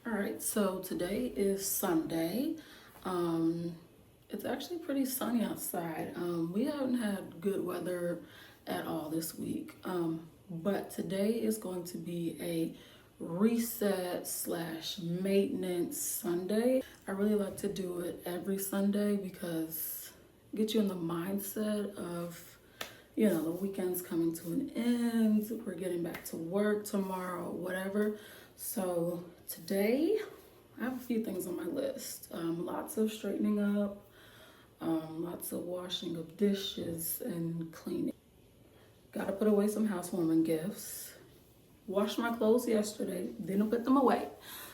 All right, so today is Sunday. It's actually pretty sunny outside. We haven't had good weather at all this week, but today is going to be a reset slash maintenance Sunday. I really like to do it every Sunday because it gets you in the mindset of the weekend's coming to an end. We're getting back to work tomorrow, whatever. So today, I have a few things on my list. Lots of straightening up, lots of washing of dishes and cleaning. Gotta put away some housewarming gifts. Washed my clothes yesterday, didn't put them away.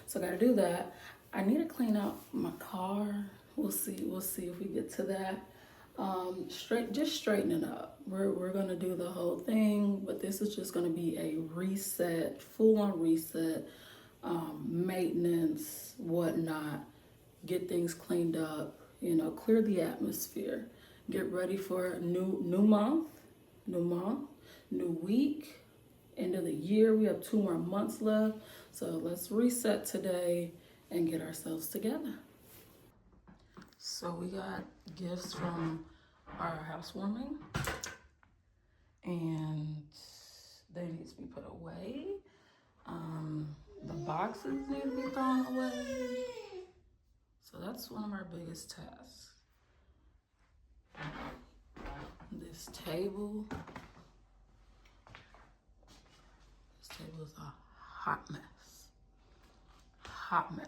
So I gotta do that. I need to clean out my car. We'll see if we get to that. Just straightening up. We're gonna do the whole thing, but this is just gonna be a reset, full-on reset, maintenance, whatnot. Get things cleaned up, clear the atmosphere. Get ready for a new month, new week, end of the year. We have 2 more months left, so let's reset today and get ourselves together. So we got gifts from our housewarming, and they need to be put away. The boxes need to be thrown away. So that's one of our biggest tasks. This table is a hot mess. Hot mess.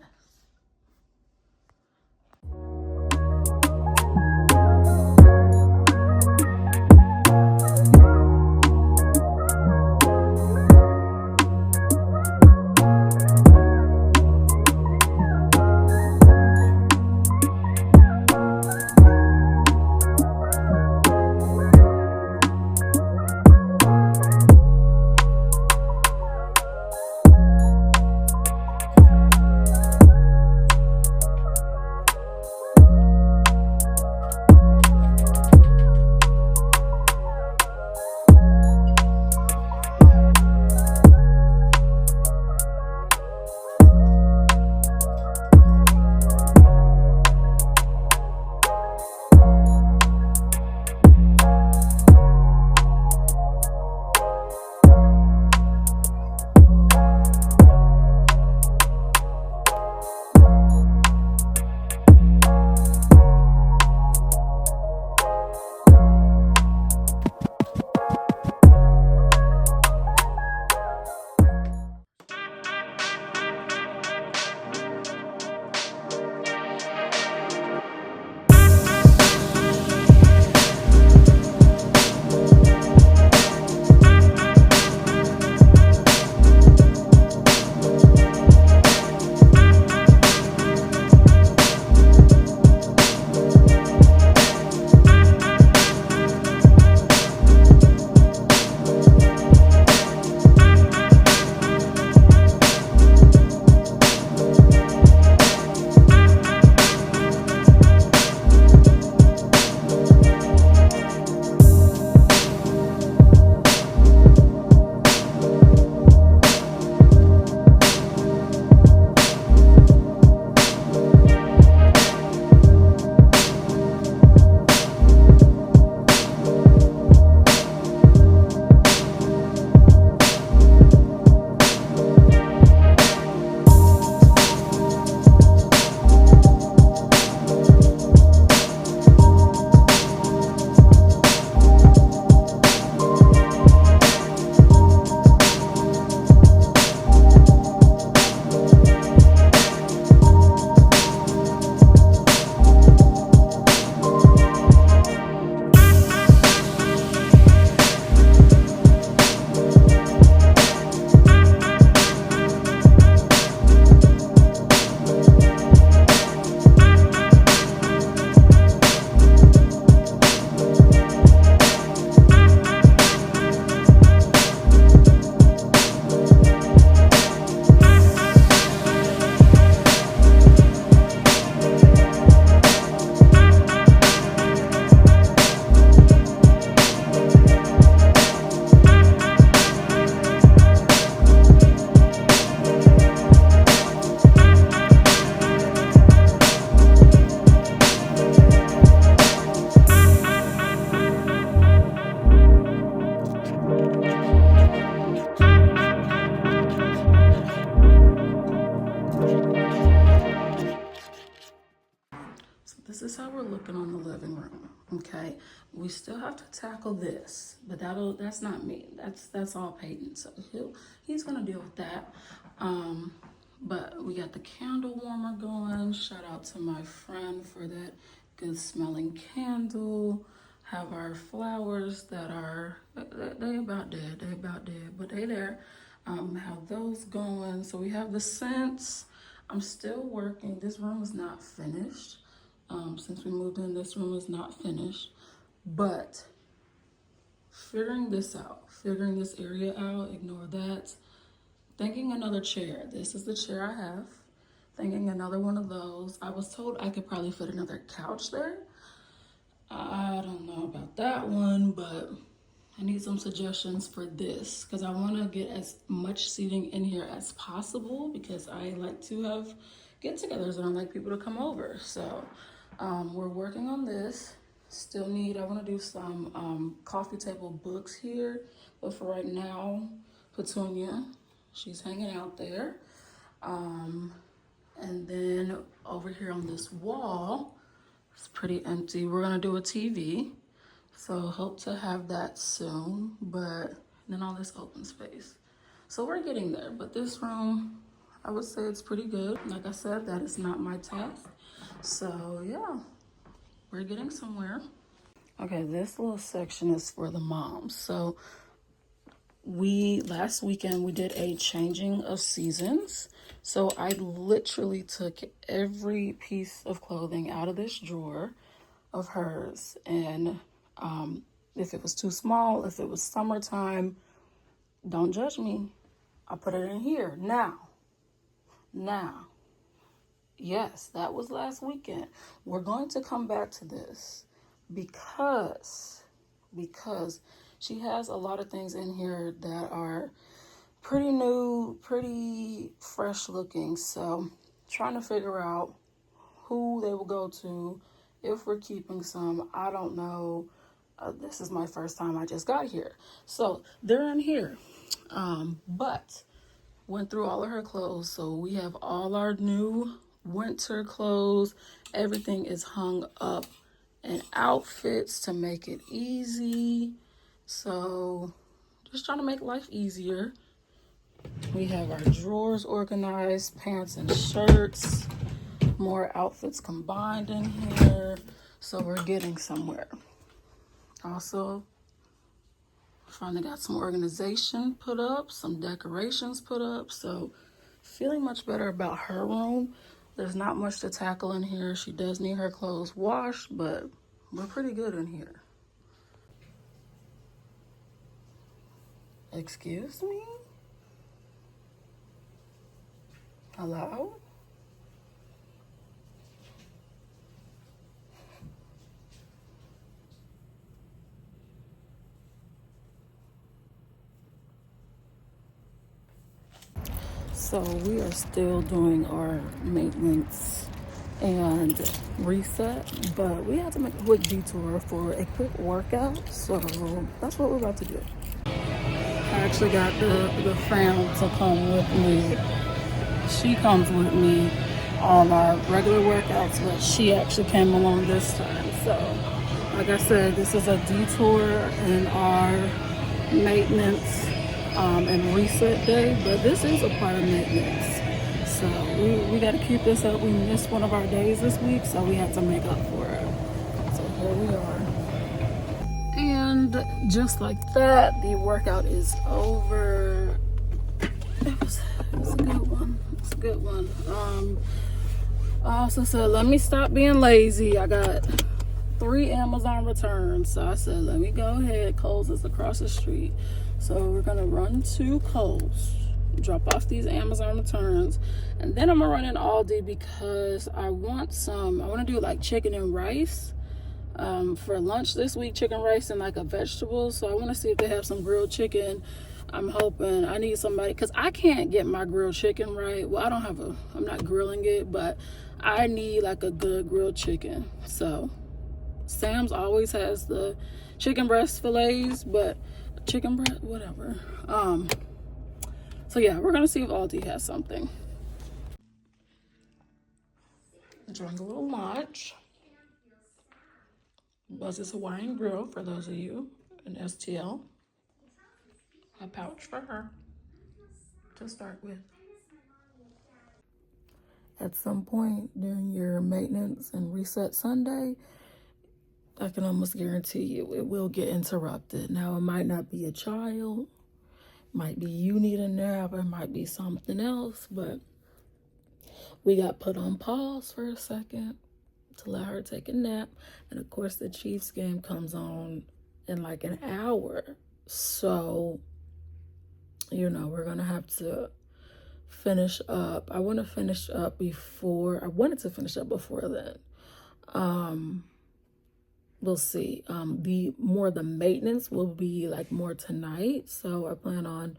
So this is how we're looking on the living room. Okay, we still have to tackle this, but that's not me. That's all Peyton. So he's gonna deal with that. But we got the candle warmer going. Shout out to my friend for that good smelling candle. Have our flowers that are they about dead, but they there. Have those going. So we have the scents. I'm still working. This room is not finished. Since we moved in, this room is not finished, but figuring this out, figuring this area out, ignore that. Thinking another chair. This is the chair I have. Thinking another one of those. I was told I could probably fit another couch there. I don't know about that one, but I need some suggestions for this because I want to get as much seating in here as possible because I like to have get-togethers and I like people to come over. So we're working on this. Still need, I want to do some coffee table books here, but for right now, Petunia, she's hanging out there. And then over here on this wall, it's pretty empty. We're gonna do a TV, so hope to have that soon, but then all this open space. So we're getting there, but this room, I would say it's pretty good. Like I said, that is not my task. So yeah, we're getting somewhere. Okay, this little section is for the moms. So last weekend we did a changing of seasons. So I literally took every piece of clothing out of this drawer of hers. And if it was too small, if it was summertime, don't judge me. I put it in here. Now, yes, that was last weekend. We're going to come back to this because she has a lot of things in here that are pretty new, pretty fresh looking. So trying to figure out who they will go to, if we're keeping some, I don't know. This is my first time, I just got here. So they're in here. But went through all of her clothes. So we have all our new winter clothes. Everything is hung up in outfits to make it easy. So just trying to make life easier. We have our drawers organized, pants and shirts, more outfits combined in here. So we're getting somewhere. Also, finally got some organization put up, some decorations put up. So feeling much better about her room. There's not much to tackle in here. She does need her clothes washed, but we're pretty good in here. Excuse me? Hello? So we are still doing our maintenance and reset, but we had to make a quick detour for a quick workout. So that's what we're about to do. I actually got the fam to come with me. She comes with me on our regular workouts, but she actually came along this time. So like I said, this is a detour in our maintenance and reset day, but this is a part of maintenance. So we got to keep this up. We missed one of our days this week, so we had to make up for it. So here we are. And just like that, the workout is over. It was a good one. It's a good one. I also said, let me stop being lazy. I got 3 Amazon returns. So I said, let me go ahead. Kohl's is across the street. So we're going to run to Kohl's, drop off these Amazon returns, and then I'm going to run in Aldi because I want to do like chicken and rice for lunch this week, chicken, rice, and like a vegetable. So I want to see if they have some grilled chicken. I'm hoping. I need somebody because I can't get my grilled chicken right. Well, I'm not grilling it, but I need like a good grilled chicken. So Sam's always has the chicken breast fillets, but chicken breast, whatever. So yeah, we're gonna see if Aldi has something. Enjoying a little lunch. Buzz's Hawaiian Grill for those of you in STL. A pouch for her to start with. At some point during your maintenance and reset Sunday, I can almost guarantee you it will get interrupted. Now, it might not be a child, might be you need a nap, it might be something else, but we got put on pause for a second to let her take a nap. And of course, the Chiefs game comes on in like an hour. So, you know, we're going to have to finish up. I wanted to finish up before then. We'll see. The maintenance will be like more tonight. So I plan on,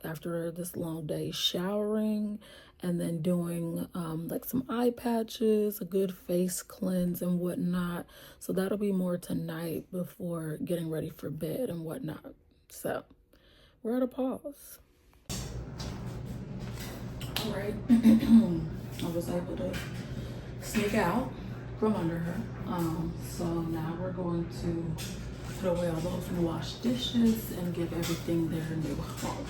after this long day, showering and then doing like some eye patches, a good face cleanse and whatnot. So that'll be more tonight before getting ready for bed and whatnot. So we're at a pause. All right. I was able to sneak out from under her. So now we're going to put away all those washed dishes and give everything their new home.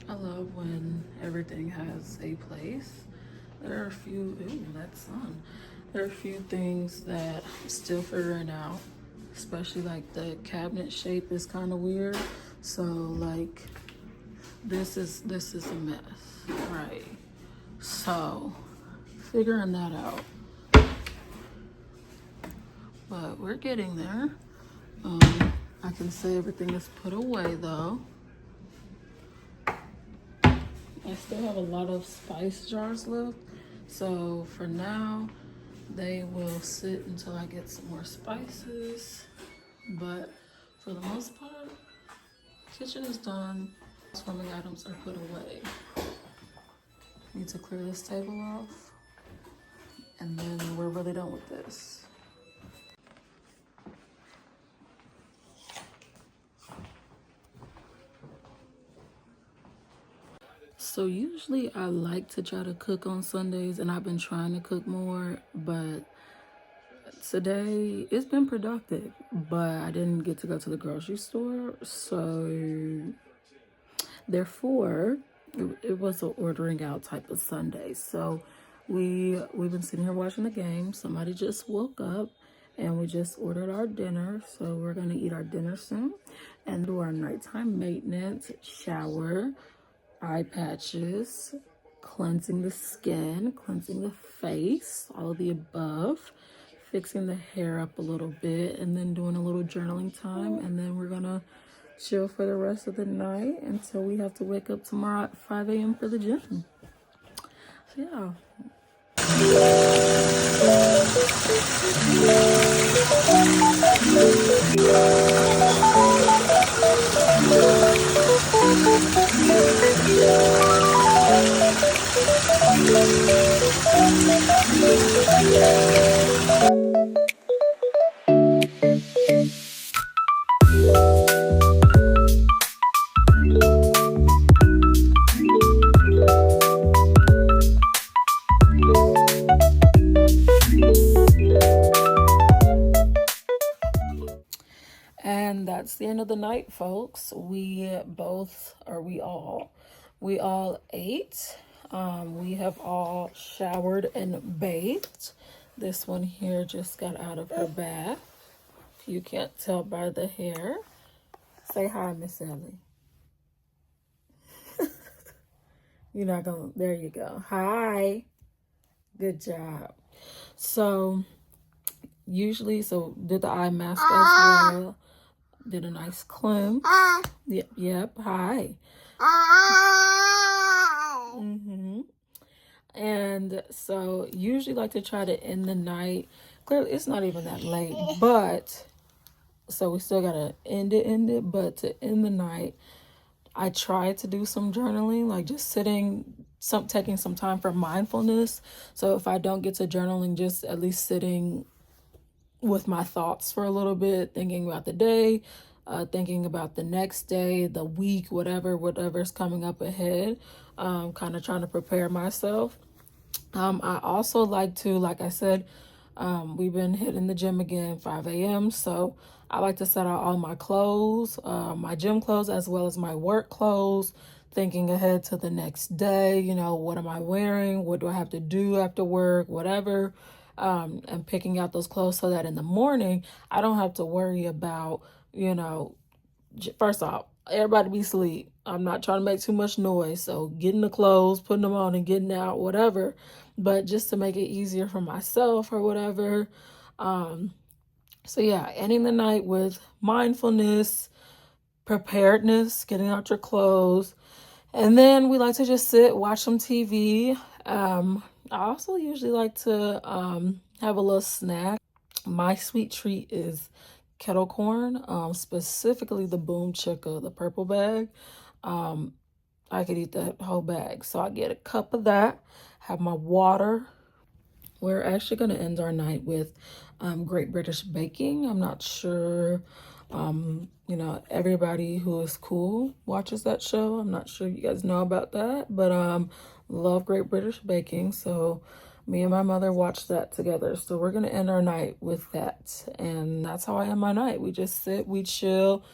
I love when everything has a place. There are a few, there are a few things that I'm still figuring out, especially like the cabinet shape is kind of weird. So like this is a mess, right? So figuring that out, but we're getting there. I can say everything is put away though. I still have a lot of spice jars left, so for now they will sit until I get some more spices. But for the most part, kitchen is done. Swimming items are put away. Need to clear this table off, and then we're really done with this. So usually I like to try to cook on Sundays, and I've been trying to cook more, but today it's been productive, but I didn't get to go to the grocery store, so therefore it was an ordering out type of Sunday. So we've been sitting here watching the game. Somebody just woke up and we just ordered our dinner, so we're gonna eat our dinner soon and do our nighttime maintenance, shower, eye patches, cleansing the skin, cleansing the face, all of the above, fixing the hair up a little bit, and then doing a little journaling time. And then we're gonna chill for the rest of the night until we have to wake up tomorrow at 5 a.m. for the gym. So yeah. that's the end of the night, folks. We all ate. We have all showered and bathed. This one here just got out of her bath. If you can't tell by the hair. Say hi, Miss Ellie. You're not gonna, there you go. Hi. Good job. So, usually, did the eye mask as well. Did a nice cleanse. Yep. Hi. And so, usually like to try to end the night. Clearly, it's not even that late, but so we still gotta end it. But to end the night, I try to do some journaling, like just taking some time for mindfulness. So if I don't get to journaling, just at least sitting with my thoughts for a little bit, thinking about the day, thinking about the next day, the week, whatever's coming up ahead, kind of trying to prepare myself. I also like to, like I said, we've been hitting the gym again, 5 a.m. So I like to set out all my clothes, my gym clothes, as well as my work clothes, thinking ahead to the next day. You know, what am I wearing? What do I have to do after work? Whatever. And picking out those clothes so that in the morning, I don't have to worry about, first off, everybody be asleep. I'm not trying to make too much noise. So getting the clothes, putting them on and getting out, whatever. But just to make it easier for myself or whatever. So yeah, ending the night with mindfulness, preparedness, getting out your clothes. And then we like to just sit, watch some TV. I also usually like to have a little snack. My sweet treat is kettle corn, specifically the Boom Chicka, the purple bag. I could eat that whole bag. So I get a cup of that, have my water. We're actually going to end our night with Great British Baking. I'm not sure, everybody who is cool watches that show. I'm not sure if you guys know about that, but love Great British Baking. So me and my mother watched that together. So we're going to end our night with that. And that's how I end my night. We just sit, we chill,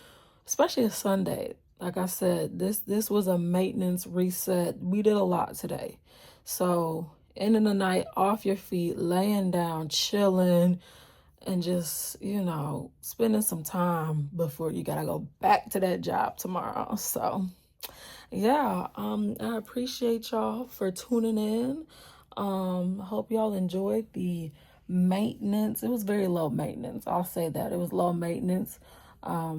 especially a Sunday. Like I said, this was a maintenance reset. We did a lot today. So ending the night off your feet, laying down, chilling, and just, spending some time before you gotta go back to that job tomorrow. So yeah, I appreciate y'all for tuning in. Hope y'all enjoyed the maintenance. It was very low maintenance. I'll say that. It was low maintenance. I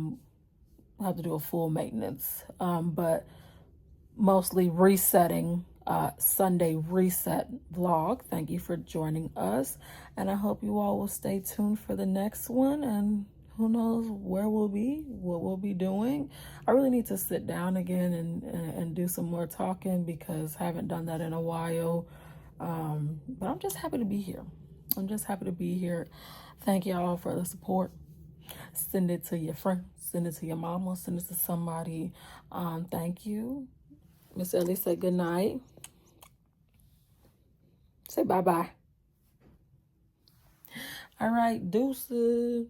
have to do a full maintenance, but mostly resetting, Sunday reset vlog. Thank you for joining us, and I hope you all will stay tuned for the next one, and who knows where we'll be, what we'll be doing. I really need to sit down again and do some more talking because I haven't done that in a while, but I'm just happy to be here. Thank y'all for the support. Send it to your friends, send it to your mama, send it to somebody. Thank you. Miss Ellie, say good night. Say bye-bye. All right, deuces.